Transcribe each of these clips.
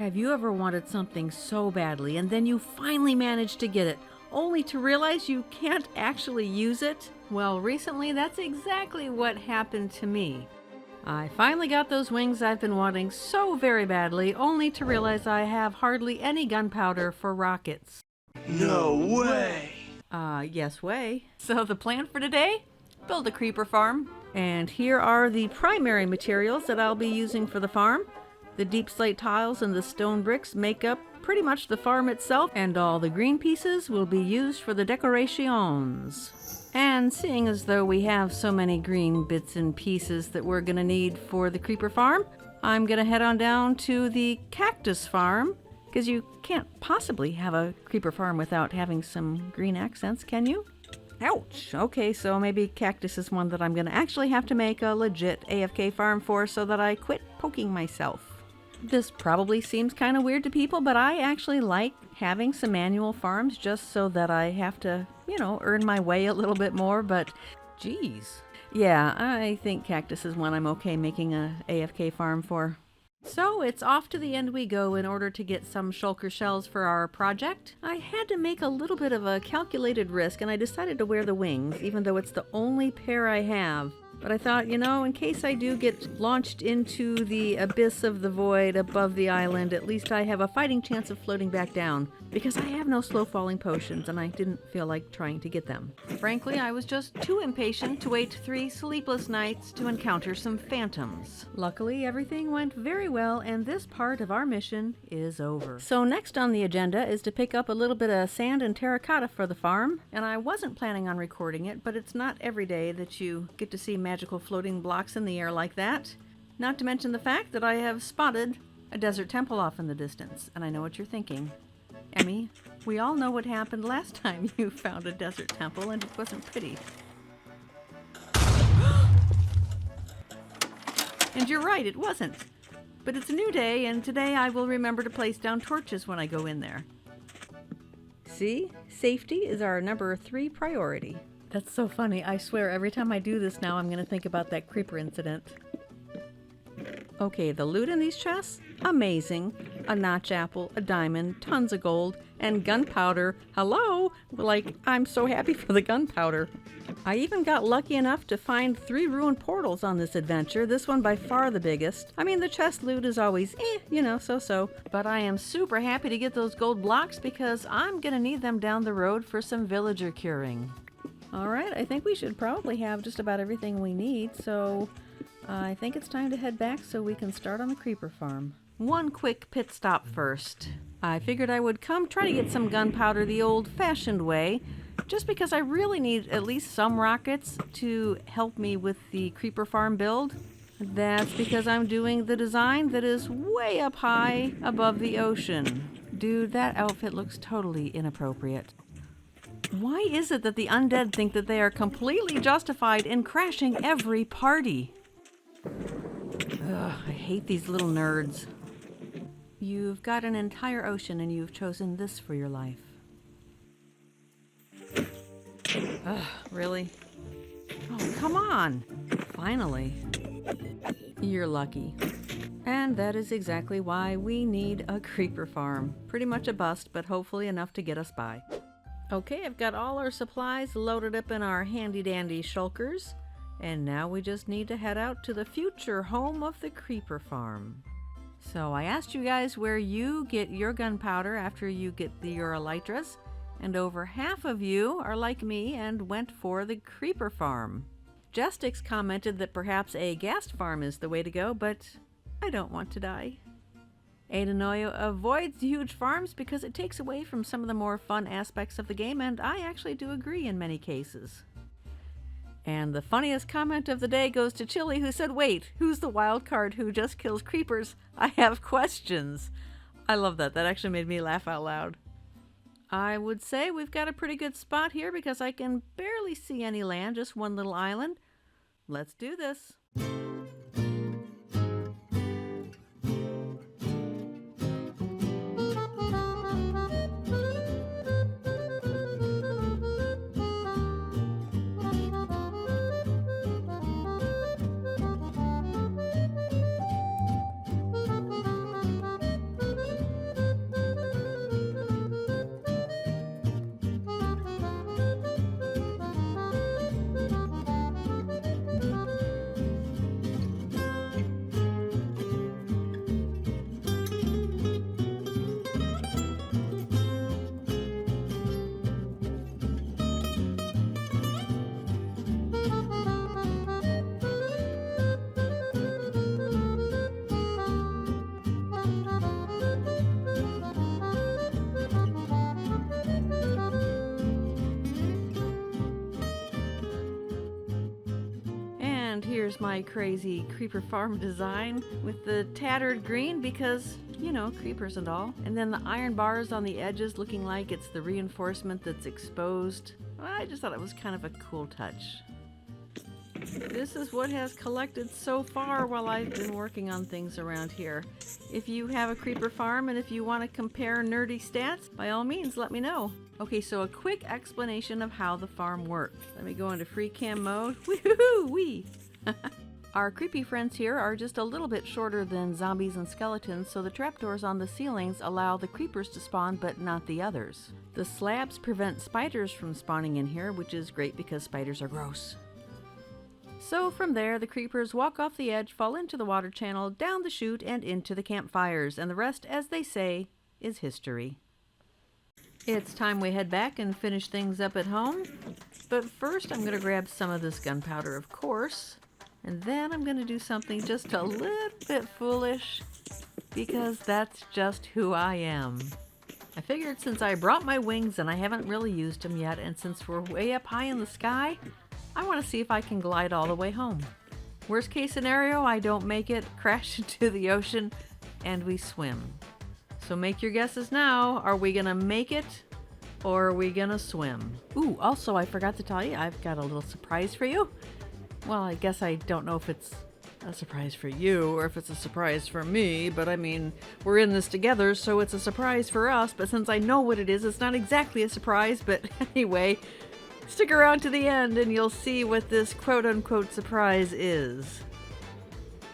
Have you ever wanted something so badly and then you finally manage to get it, only to realize you can't actually use it? Well, recently that's exactly what happened to me. I finally got those wings I've been wanting so very badly, only to realize I have hardly any gunpowder for rockets. No way! Yes way. So the plan for today? Build a creeper farm. And here are the primary materials that I'll be using for the farm. The deep slate tiles and the stone bricks make up pretty much the farm itself, and all the green pieces will be used for the decorations. And seeing as though we have so many green bits and pieces that we're gonna need for the creeper farm, I'm gonna head on down to the cactus farm, because you can't possibly have a creeper farm without having some green accents, can you? Ouch! Okay, so maybe cactus is one that I'm gonna actually have to make a legit AFK farm for so that I quit poking myself. This probably seems kind of weird to people, but I actually like having some manual farms just so that I have to, earn my way a little bit more, but geez. Yeah, I think cactus is one I'm okay making a AFK farm for. So it's off to the end we go in order to get some shulker shells for our project. I had to make a little bit of a calculated risk and I decided to wear the wings, even though it's the only pair I have. But I thought, in case I do get launched into the abyss of the void above the island, at least I have a fighting chance of floating back down, because I have no slow falling potions and I didn't feel like trying to get them. Frankly, I was just too impatient to wait 3 sleepless nights to encounter some phantoms. Luckily, everything went very well and this part of our mission is over. So next on the agenda is to pick up a little bit of sand and terracotta for the farm, and I wasn't planning on recording it, but it's not every day that you get to see magical floating blocks in the air like that. Not to mention the fact that I have spotted a desert temple off in the distance. And I know what you're thinking. Emmy, we all know what happened last time you found a desert temple and it wasn't pretty. And you're right, it wasn't. But it's a new day, and today I will remember to place down torches when I go in there. See? Safety is our number 3 priority. That's so funny. I swear every time I do this now I'm going to think about that creeper incident. Okay, the loot in these chests? Amazing. A notch apple, a diamond, tons of gold, and gunpowder. Hello? Like, I'm so happy for the gunpowder. I even got lucky enough to find 3 ruined portals on this adventure, this one by far the biggest. I mean, the chest loot is always, so-so. But I am super happy to get those gold blocks because I'm gonna need them down the road for some villager curing. Alright, I think we should probably have just about everything we need, so I think it's time to head back so we can start on the creeper farm. One quick pit stop first. I figured I would come try to get some gunpowder the old-fashioned way, just because I really need at least some rockets to help me with the creeper farm build. That's because I'm doing the design that is way up high above the ocean. Dude, that outfit looks totally inappropriate. Why is it that the undead think that they are completely justified in crashing every party? Ugh, I hate these little nerds. You've got an entire ocean and you've chosen this for your life. Ugh, really? Oh, come on! Finally. You're lucky. And that is exactly why we need a creeper farm. Pretty much a bust, but hopefully enough to get us by. Okay, I've got all our supplies loaded up in our handy-dandy shulkers, and now we just need to head out to the future home of the creeper farm. So I asked you guys where you get your gunpowder after you get your elytras, and over half of you are like me and went for the creeper farm. Jestix commented that perhaps a ghast farm is the way to go, but I don't want to die. Adenoyo avoids huge farms because it takes away from some of the more fun aspects of the game, and I actually do agree in many cases. And the funniest comment of the day goes to Chili, who said, "Wait, who's the wild card who just kills creepers? I have questions." I love that. That actually made me laugh out loud. I would say we've got a pretty good spot here because I can barely see any land, just one little island. Let's do this. And here's my crazy creeper farm design with the tattered green because, you know, creepers and all. And then the iron bars on the edges looking like it's the reinforcement that's exposed. I just thought it was kind of a cool touch. This is what has collected so far while I've been working on things around here. If you have a creeper farm and if you want to compare nerdy stats, by all means let me know. Okay, so a quick explanation of how the farm works. Let me go into free cam mode. Wee-hoo-hoo-wee! Our creepy friends here are just a little bit shorter than zombies and skeletons, so the trapdoors on the ceilings allow the creepers to spawn but not the others. The slabs prevent spiders from spawning in here, which is great because spiders are gross. So from there, the creepers walk off the edge, fall into the water channel, down the chute, and into the campfires, and the rest, as they say, is history. It's time we head back and finish things up at home, but first I'm going to grab some of this gunpowder, of course, and then I'm going to do something just a little bit foolish, because that's just who I am. I figured since I brought my wings and I haven't really used them yet, and since we're way up high in the sky, I want to see if I can glide all the way home. Worst case scenario, I don't make it, crash into the ocean, and we swim. So make your guesses now. Are we gonna make it, or are we gonna swim? Ooh, also I forgot to tell you, I've got a little surprise for you. Well, I guess I don't know if it's a surprise for you or if it's a surprise for me, but I mean, we're in this together, so it's a surprise for us, but since I know what it is, it's not exactly a surprise, but anyway, stick around to the end and you'll see what this quote-unquote surprise is.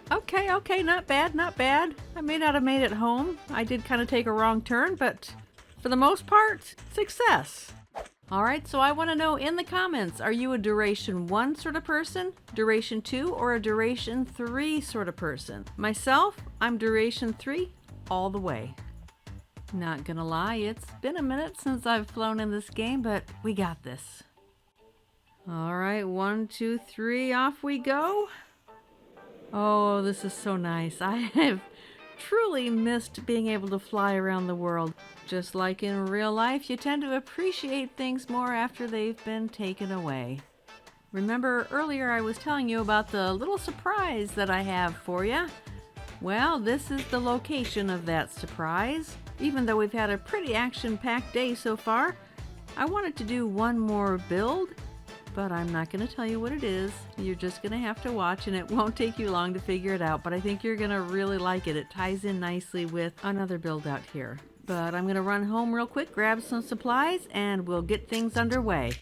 Okay, not bad, not bad. I may not have made it home. I did kind of take a wrong turn, but for the most part, success. Alright, so I want to know in the comments, are you a duration 1 sort of person, duration 2, or a duration 3 sort of person? Myself, I'm duration 3 all the way. Not gonna lie, it's been a minute since I've flown in this game, but we got this. Alright, 1, 2, 3, off we go. Oh, this is so nice. I have truly missed being able to fly around the world. Just like in real life, you tend to appreciate things more after they've been taken away. Remember earlier I was telling you about the little surprise that I have for you? Well, this is the location of that surprise. Even though we've had a pretty action-packed day so far, I wanted to do one more build, but I'm not going to tell you what it is. You're just going to have to watch, and it won't take you long to figure it out, but I think you're going to really like it. It ties in nicely with another build out here. But I'm going to run home real quick, grab some supplies, and we'll get things underway.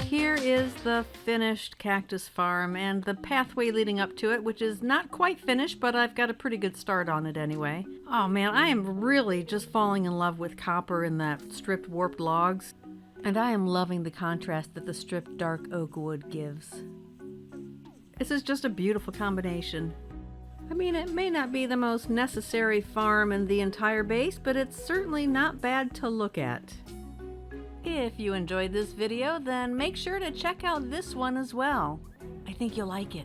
Here is the finished cactus farm and the pathway leading up to it, which is not quite finished, but I've got a pretty good start on it anyway. Oh man, I am really just falling in love with copper and that stripped warped logs. And I am loving the contrast that the stripped dark oak wood gives. This is just a beautiful combination. I mean, it may not be the most necessary farm in the entire base, but it's certainly not bad to look at. If you enjoyed this video, then make sure to check out this one as well. I think you'll like it.